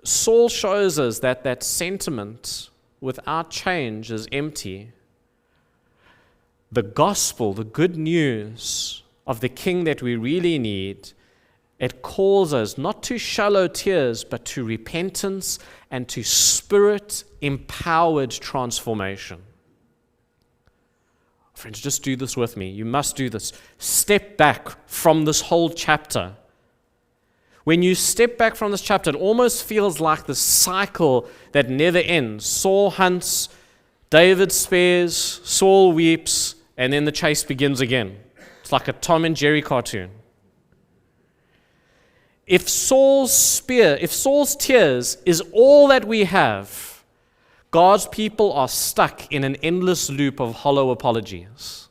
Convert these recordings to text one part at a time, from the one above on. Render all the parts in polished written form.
Saul shows us that sentiment without change is empty. The gospel, the good news of the king that we really need, it calls us not to shallow tears, but to repentance and to spirit-empowered transformation. Friends, just do this with me. You must do this. Step back from this whole chapter. When you step back from this chapter, it almost feels like the cycle that never ends. Saul hunts, David spares, Saul weeps, and then the chase begins again. It's like a Tom and Jerry cartoon. If Saul's tears is all that we have, God's people are stuck in an endless loop of hollow apologies.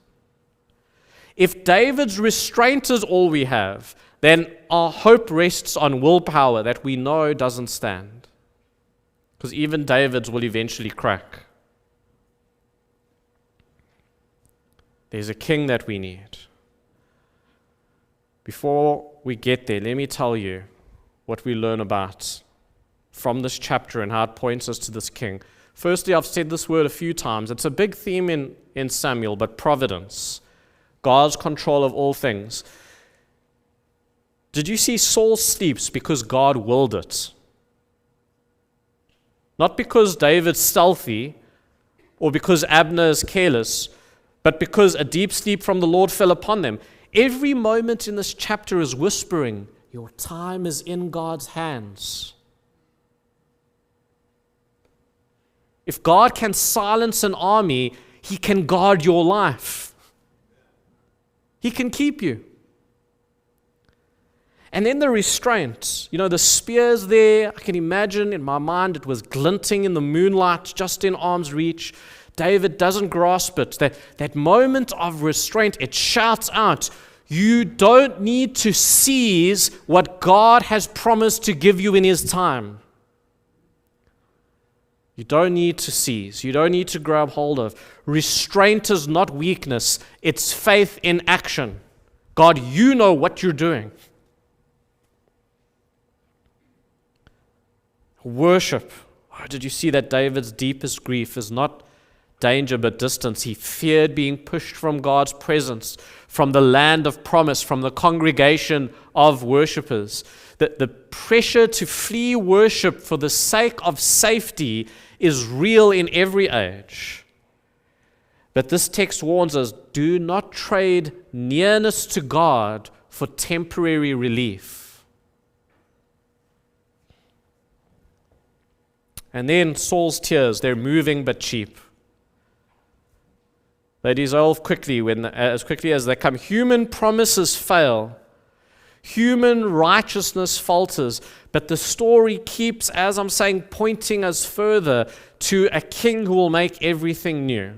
If David's restraint is all we have, then our hope rests on willpower that we know doesn't stand. Because even David's will eventually crack. There's a king that we need. Before we get there, let me tell you what we learn about from this chapter and how it points us to this king. Firstly, I've said this word a few times. It's a big theme in Samuel, but providence. God's control of all things. Did you see Saul sleeps because God willed it? Not because David's stealthy or because Abner is careless, but because a deep sleep from the Lord fell upon them. Every moment in this chapter is whispering, your time is in God's hands. If God can silence an army, He can guard your life. He can keep you. And then the restraint, the spear's there. I can imagine in my mind it was glinting in the moonlight, just in arm's reach. David doesn't grasp it. That moment of restraint, it shouts out, you don't need to seize what God has promised to give you in His time. You don't need to seize. You don't need to grab hold of. Restraint is not weakness. It's faith in action. God, you know what you're doing. Worship. Oh, did you see that David's deepest grief is not danger but distance? He feared being pushed from God's presence, from the land of promise, from the congregation of worshippers. The pressure to flee worship for the sake of safety is real in every age. But this text warns us, do not trade nearness to God for temporary relief. And then Saul's tears, they're moving but cheap. They dissolve quickly as quickly as they come. Human promises fail. Human righteousness falters. But the story keeps, as I'm saying, pointing us further to a king who will make everything new.